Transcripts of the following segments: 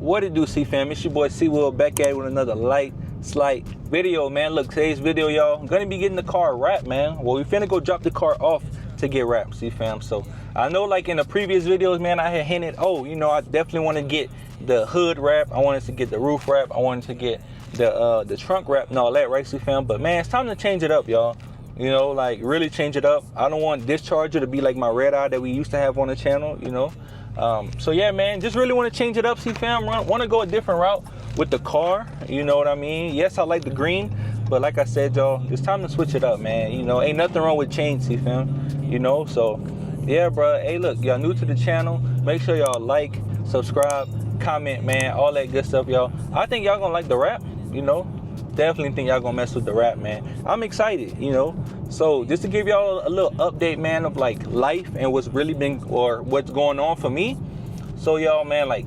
What it do, CEEFAM? It's your boy C-Will back at it with another slight video, man. Look, today's video, y'all, I'm gonna be getting the car wrapped, man. Well, we finna go drop the car off to get wrapped, CEEFAM. So I know, like in the previous videos, man, I had hinted, oh, you know, I definitely want to get the hood wrap. I wanted to get the roof wrap. I wanted to get the trunk wrap and all that, right, CEEFAM? But man, it's time to change it up, y'all. You know, like really change it up. I don't want this Charger to be like my red eye that we used to have on the channel, you know. So yeah, man, just really want to change it up, CEEFAM. Want to go a different route with the car, you know what I mean? Yes, I like the green, but like I said, y'all, it's time to switch it up, man. You know, ain't nothing wrong with change, CEEFAM, you know. So yeah, bro. Hey, look, y'all new to the channel, make sure y'all like, subscribe, comment, man, all that good stuff, y'all. I think y'all gonna like the wrap, you know. Definitely think y'all gonna mess with the wrap, man. I'm excited, you know. So just to give y'all a little update, man, of like life and what's really been, or what's going on for me. So y'all, man, like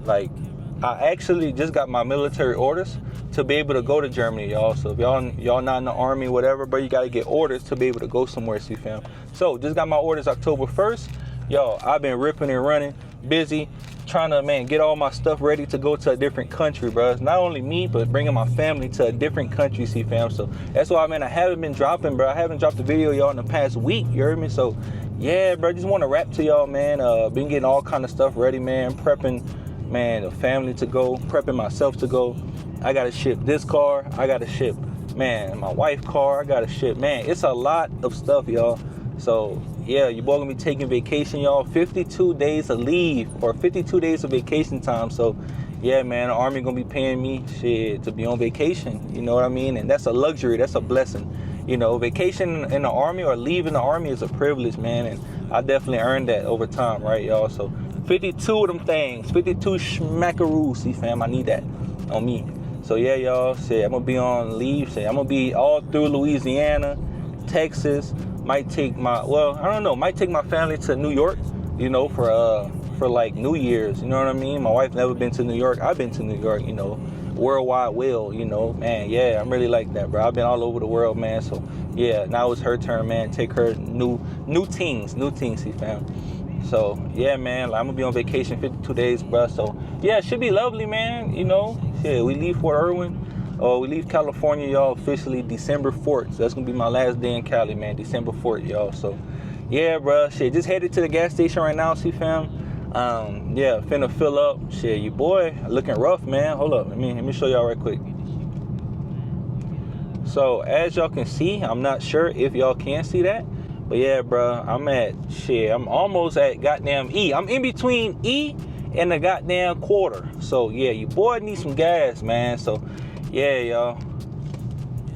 I actually just got my military orders to be able to go to Germany, y'all. So if y'all not in the army, whatever, but you gotta get orders to be able to go somewhere, CEEFAM. So just got my orders October 1st. Y'all, I've been ripping and running, busy, trying to, man, get all my stuff ready to go to a different country, bro. It's not only me, but bringing my family to a different country, CEEFAM. So that's why, man, I haven't been dropping, bro. I haven't dropped a video, y'all, in the past week, you heard me? So yeah, bro, just want to rap to y'all, man. Been getting all kind of stuff ready, man. Prepping, man, the family to go, prepping myself to go. I gotta ship this car, I gotta ship, man, my wife's car, I gotta ship, man, it's a lot of stuff, y'all. So yeah, your boy gonna be taking vacation, y'all. 52 days of leave, or 52 days of vacation time. So yeah, man, the army gonna be paying me shit to be on vacation, you know what I mean? And that's a luxury, that's a blessing, you know. Vacation in the army or leaving the army is a privilege, man, and I definitely earned that over time, right, y'all? So 52 of them things, 52 schmackaroos, CEEFAM, I need that on me. So yeah, y'all, shit, I'm gonna be on leave, shit. I'm gonna be all through Louisiana, Texas. Might take my, well, I don't know, might take my family to New York, you know, for like New Year's, you know what I mean? My wife never been to New York. I've been to New York, you know, worldwide will, you know, man, yeah, I'm really like that, bro. I've been all over the world, man. So yeah, now it's her turn, man. Take her new things, CEEFAM. So yeah, man, I'm gonna be on vacation 52 days, bro. So yeah, it should be lovely, man, you know. Yeah, we leave Fort Irwin. Oh, we leave California, y'all, officially December 4th. So that's gonna be my last day in Cali, man, December 4th, y'all. So yeah, bro, shit, just headed to the gas station right now, CEEFAM. Yeah, finna fill up. Shit, your boy looking rough, man. Hold up, let me show y'all right quick. So as y'all can see, I'm not sure if y'all can see that, but yeah, bro, I'm almost at goddamn E. I'm in between E and the goddamn quarter. So yeah, your boy needs some gas, man. So yeah, y'all,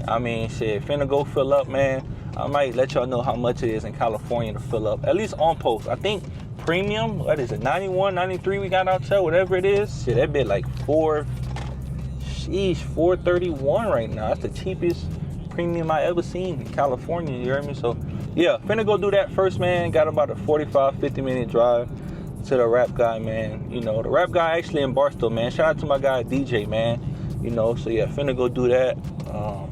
I mean, shit, finna go fill up, man. I might let y'all know how much it is in California to fill up, at least on post. I think premium, what is it, 91, 93 we got out there, whatever it is. Shit, that bit like $431 right now. That's the cheapest premium I ever seen in California, you heard me? So yeah, finna go do that first, man. Got about a 45-50 minute drive to the rap guy, man. You know, the rap guy actually in Barstow, man. Shout out to my guy DJ, man. You know, so yeah, finna go do that.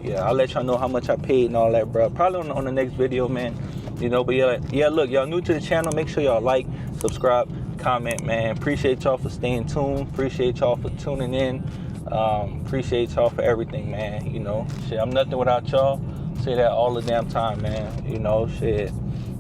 Yeah, I'll let y'all know how much I paid and all that, bro. Probably on the next video, man. You know, but yeah, look, y'all new to the channel, make sure y'all like, subscribe, comment, man. Appreciate y'all for staying tuned. Appreciate y'all for tuning in. Appreciate y'all for everything, man. You know, shit, I'm nothing without y'all. Say that all the damn time, man. You know, shit.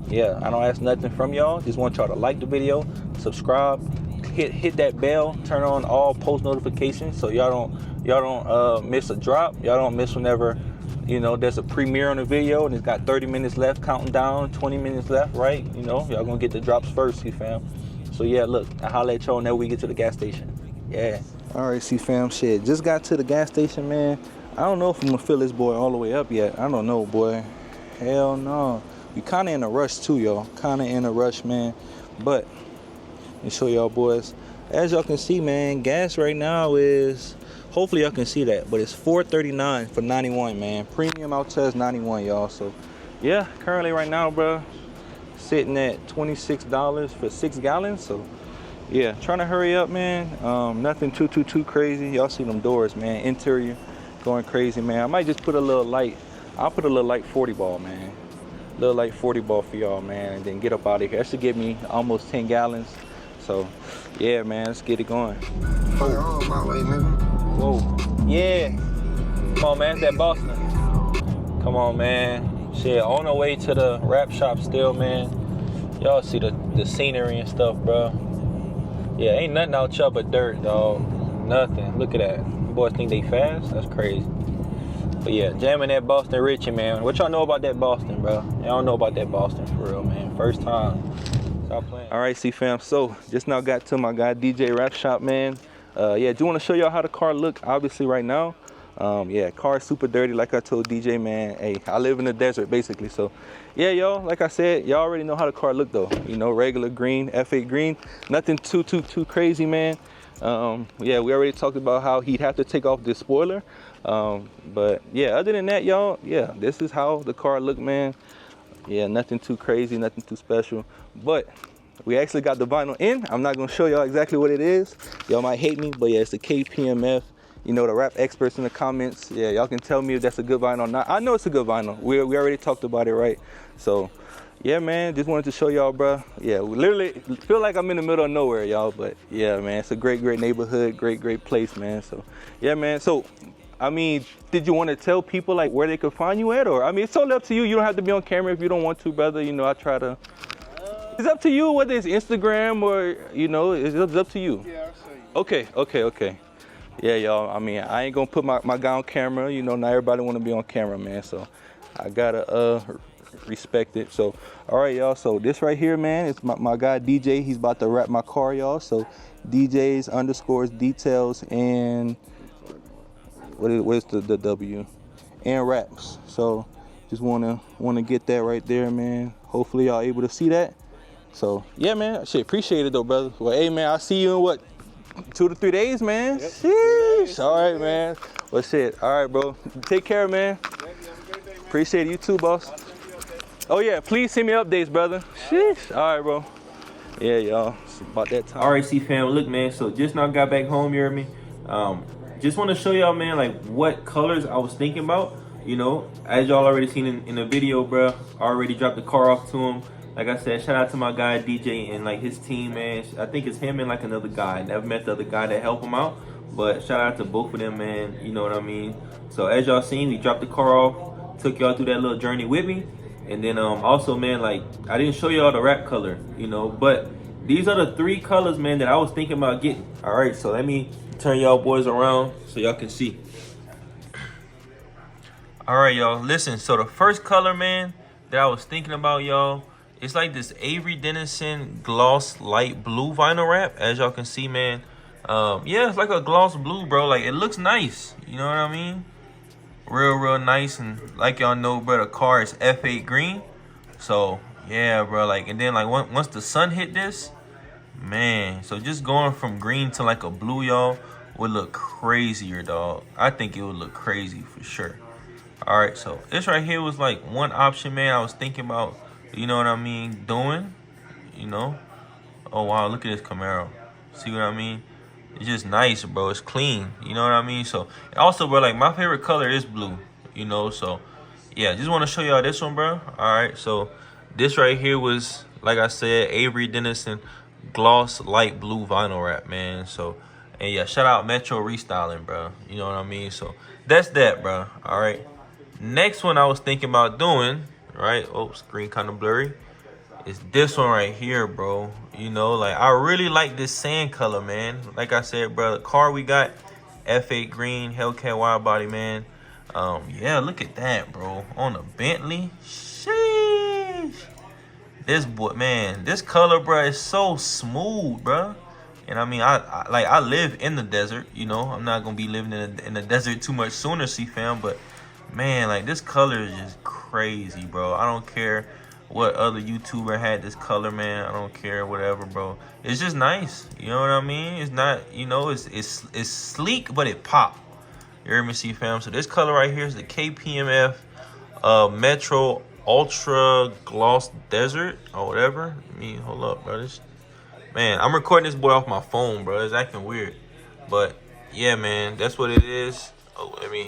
Yeah, I don't ask nothing from y'all. Just want y'all to like the video, subscribe, hit that bell, turn on all post notifications so y'all don't miss a drop. Y'all don't miss whenever, you know, there's a premiere on the video and it's got 30 minutes left, counting down, 20 minutes left, right? You know, y'all gonna get the drops first, CEEFAM. So yeah, look, I'll holler at y'all whenever we get to the gas station. Yeah. All right, CEEFAM, shit, just got to the gas station, man. I don't know if I'm gonna fill this boy all the way up yet. I don't know, boy. Hell no. We kinda in a rush too, y'all. Kinda in a rush, man. But let me show y'all, boys. As y'all can see, man, gas right now is, hopefully y'all can see that, but it's $4.39 for 91, man. Premium out there is 91, y'all. So yeah, currently right now, bro, sitting at $26 for 6 gallons. So yeah, trying to hurry up, man. Nothing too crazy. Y'all see them doors, man. Interior going crazy, man. I might just put a little light. I'll put a little light 40 ball, man. Little light 40 ball for y'all, man, and then get up out of here. That should give me almost 10 gallons. So yeah, man, let's get it going. Oh, my way, nigga. Whoa, yeah. Come on, man, it's that Boston. Come on, man. Shit, on our way to the wrap shop still, man. Y'all see the scenery and stuff, bro. Yeah, ain't nothing out here but dirt, dog. Nothing. Look at that. You boys think they fast? That's crazy. But yeah, jamming that Boston Richie, man. What y'all know about that Boston, bro? Y'all don't know about that Boston for real, man. First time. Stop playing. All right, CEEFAM. So just now got to my guy DJ Wrap Shop, man. Yeah, do want to show y'all how the car look, obviously, right now. Yeah, car is super dirty, like I told DJ, man. Hey, I live in the desert, basically. So, yeah, y'all, like I said, y'all already know how the car look, though. You know, regular green, F8 green. Nothing too crazy, man. Yeah, we already talked about how he'd have to take off this spoiler. But, yeah, other than that, y'all, yeah, this is how the car look, man. Yeah, nothing too crazy, nothing too special. But we actually got the vinyl in. I'm not going to show y'all exactly what it is. Y'all might hate me, but, yeah, it's the KPMF. You know, the rap experts in the comments, yeah, y'all can tell me if that's a good vinyl or not. I know it's a good vinyl. We already talked about it, right? So, yeah, man, just wanted to show y'all, bro. Yeah, we literally feel like I'm in the middle of nowhere, y'all. But, yeah, man, it's a great neighborhood, great place, man. So, yeah, man. So, I mean, did you want to tell people, like, where they could find you at? Or, I mean, it's totally up to you. You don't have to be on camera if you don't want to, brother. You know, I try to. It's up to you, whether it's Instagram or, you know, it's up to you. Yeah, I'll show you. Okay. Yeah, y'all, I mean, I ain't gonna put my guy on camera. You know, not everybody wanna be on camera, man. So I gotta respect it. So, all right, y'all. So this right here, man, it's my guy DJ. He's about to wrap my car, y'all. So DJs underscores details and what's the W? And wraps. So just wanna get that right there, man. Hopefully y'all able to see that. So yeah, man, shit, appreciate it though, brother. Well, hey, man, I'll see you in what? 2 to 3 days, man. Yep. Sheesh. All right, man. Well, shit. All right, bro. Take care, man. Appreciate you too, boss. Oh, yeah. Please send me updates, brother. Sheesh. All right, bro. Yeah, y'all. It's about that time. All right, CEEFAM. Look, man. So just now got back home, you heard me? Just want to show y'all, man, like what colors I was thinking about. You know, as y'all already seen in the video, bro. I already dropped the car off to him. Like I said, shout out to my guy DJ and like his team, man. I think it's him and like another guy. Never met the other guy that helped him out, but shout out to both of them, man. You know what I mean? So as y'all seen, we dropped the car off, took y'all through that little journey with me, and then also, man, like I didn't show y'all the wrap color, you know, but these are the 3 colors, man, that I was thinking about getting. All right, so let me turn y'all boys around so y'all can see. All right, y'all, listen. So the first color, man, that I was thinking about, y'all. It's like this Avery Dennison gloss light blue vinyl wrap, as y'all can see, man. Yeah, it's like a gloss blue, bro. Like, it looks nice. You know what I mean? Real nice. And like y'all know, bro, the car is F8 green. So, yeah, bro. Like, and then, like, once the sun hit this, man. So, just going from green to, like, a blue, y'all, would look crazier, dog. I think it would look crazy for sure. All right, so this right here was, like, one option, man, I was thinking about. You know what I mean? Doing, you know. Oh, wow, look at this Camaro. See what I mean? It's just nice, bro. It's clean. You know what I mean? So, also, bro, like, my favorite color is blue. You know, so, yeah. Just want to show y'all this one, bro. All right, so, this right here was, like I said, Avery Dennison gloss light blue vinyl wrap, man. So, and, yeah, shout out Metro Restyling, bro. You know what I mean? So, that's that, bro. All right. Next one I was thinking about doing... Right, oh, screen kind of blurry. It's this one right here, bro. You know, like I really like this sand color, man. Like I said, bro, the car we got, F8 green, Hellcat Widebody, man. Yeah, look at that, bro. On a Bentley, sheesh. This boy, man, this color, bro, is so smooth, bro. And I mean, I live in the desert. You know, I'm not gonna be living in the desert too much sooner, CEEFAM, but. Man, like this color is just crazy, bro. I don't care what other YouTuber had this color, man. I don't care, whatever, bro. It's just nice. You know what I mean? It's not, you know, it's sleek, but it pop. You heard me, CEEFAM? So this color right here is the KPMF Metro Ultra Gloss Desert or whatever. Let me hold up, bro. Man, I'm recording this boy off my phone, bro. It's acting weird, but yeah, man, that's what it is. Oh, let me.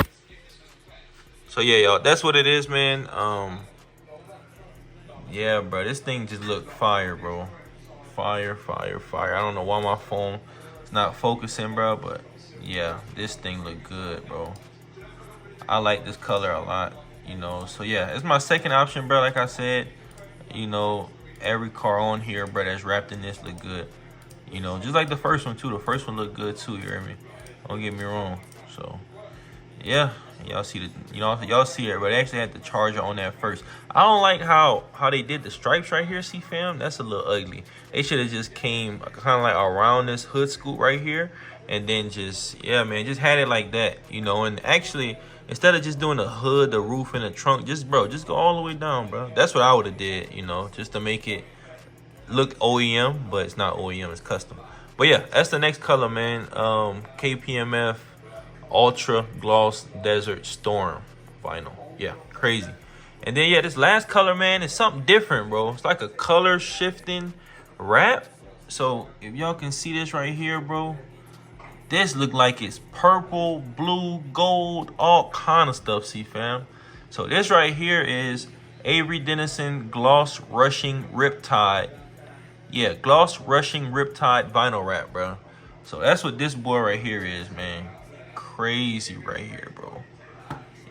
So yeah, y'all, that's what it is, man. Yeah, bro, this thing just look fire, bro. fire, fire, fire. I don't know why my phone is not focusing, bro, but yeah, this thing look good, bro. I like this color a lot, you know. So yeah, it's my second option, bro. Like I said, you know, every car on here, bro, that's wrapped in this look good. You know, just like the first one too. The first one looked good too, you hear me? Don't get me wrong. So yeah, y'all see the, you know, y'all see it, but they actually had the charger on that first. I don't like how they did the stripes right here, CEEFAM. That's a little ugly. They should have just came kind of like around this hood scoop right here, and then just, yeah, man, just had it like that, you know. And actually, instead of just doing the hood, the roof, and the trunk, just go all the way down, bro. That's what I would have did, you know, just to make it look OEM, but it's not OEM, it's custom. But yeah, that's the next color, man. KPMF Ultra Gloss Desert Storm vinyl. Yeah, crazy. And then yeah, this last color, man, is something different, bro. It's like a color shifting wrap. So if y'all can see this right here, bro, this look like it's purple, blue, gold, all kind of stuff, CEEFAM. So this right here is Avery Dennison Gloss Rushing Riptide. Yeah, Gloss Rushing Riptide vinyl wrap, bro. So that's what this boy right here is, man. Crazy right here, bro.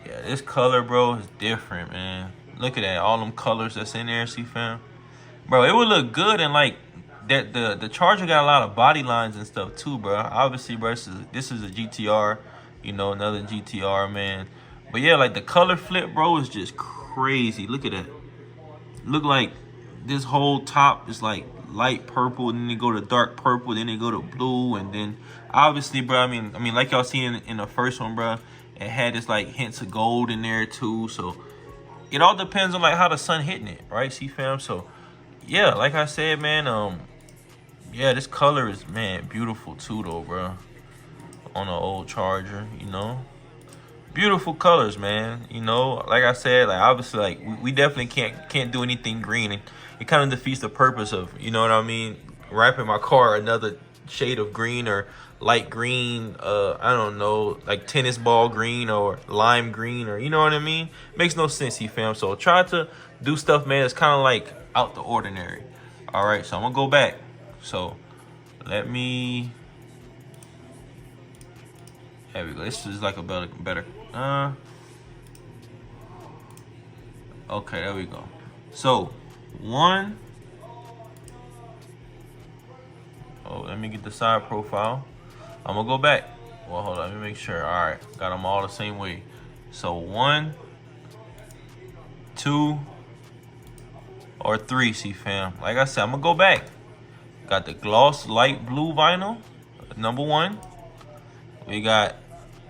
Yeah, this color, bro, is different, man. Look at that, all them colors that's in there, CEEFAM. Bro, it would look good, and like that the Charger got a lot of body lines and stuff too, bro. Obviously, bro, this is a GTR, you know, another GTR, man. But yeah, like the color flip, bro, is just crazy. Look at that. Look like this whole top is like light purple, and then they go to dark purple, then they go to blue, and then obviously, bro, I mean like y'all seen in the first one, bro, it had this like hints of gold in there too. So it all depends on like how the sun hitting it, right, CEEFAM? So yeah, like I said, man, yeah, this color is, man, beautiful too though, bro, on an old Charger, you know. Beautiful colors, man. You know, like I said, like obviously, like we definitely can't do anything green, and it kind of defeats the purpose of, you know what I mean, wrapping my car another shade of green or light green, I don't know, like tennis ball green or lime green, or you know what I mean. Makes no sense, CEEFAM. So try to do stuff, man, that's kind of like out the ordinary. All right, so I'm gonna go back. So let me. There we go. This is like a better. Okay, there we go. So, one. Oh, let me get the side profile. I'm gonna go back. Well, hold on. Let me make sure. All right, got them all the same way. So 1, 2, or 3, CEEFAM. Like I said, I'm gonna go back. Got the gloss light blue vinyl, number 1. We got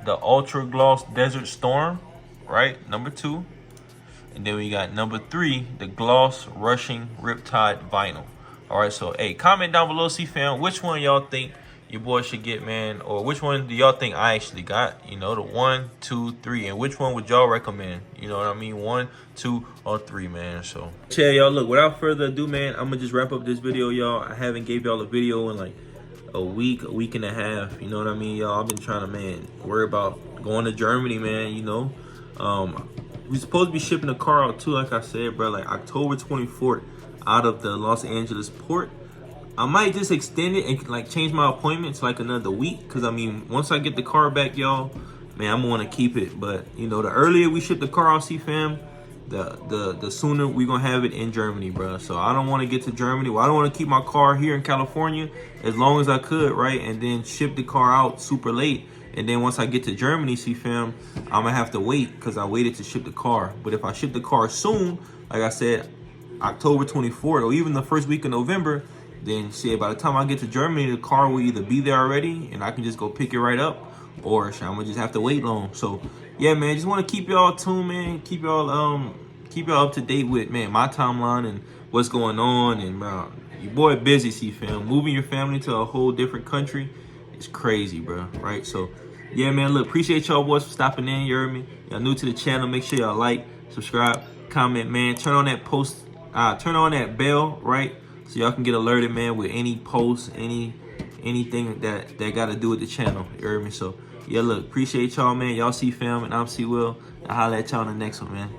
the Ultra Gloss Desert Storm, right? Number 2. And then we got number 3, the Gloss Rushing Riptide Vinyl. All right, so hey, comment down below, CEEFAM, which one y'all think your boy should get, man, or which one do y'all think I actually got? You know, the 1, 2, 3, and which one would y'all recommend? You know what I mean? 1, 2, or 3, man. So yeah, y'all, look, without further ado, man, I'm gonna just wrap up this video, y'all. I haven't gave y'all a video in like a week and a half, you know what I mean, y'all. I've been trying to, man, worry about going to Germany, man, you know. We're supposed to be shipping the car out too, like I said, bro, like October 24th out of the Los Angeles port. I might just extend it and like change my appointment to like another week, because I mean, once I get the car back, y'all, man, I'm gonna keep it. But you know, the earlier we ship the car out, CEEFAM, the sooner we're gonna have it in Germany, bro. So I don't want to get to Germany. Well, I don't want to keep my car here in California as long as I could, right? And then ship the car out super late. And then once I get to Germany, CEEFAM, I'm gonna have to wait because I waited to ship the car. But if I ship the car soon, like I said, October 24th or even the first week of November, then shit, by the time I get to Germany, the car will either be there already and I can just go pick it right up, or shit, I'm gonna just have to wait long. So yeah, man, just want to keep y'all tuned, man. Keep y'all up to date with, man, my timeline and what's going on. And bro, your boy busy, CEEFAM. Moving your family to a whole different country is crazy, bro. Right? So yeah, man, look, appreciate y'all boys for stopping in. You heard me? Y'all new to the channel, make sure y'all like, subscribe, comment, man. Turn on that turn on that bell, right? So y'all can get alerted, man, with any posts, anything that got to do with the channel. You heard me? So yeah, look, appreciate y'all, man. Y'all CEEFAM, and I'm CEEWILL. I'll holla at y'all in the next one, man.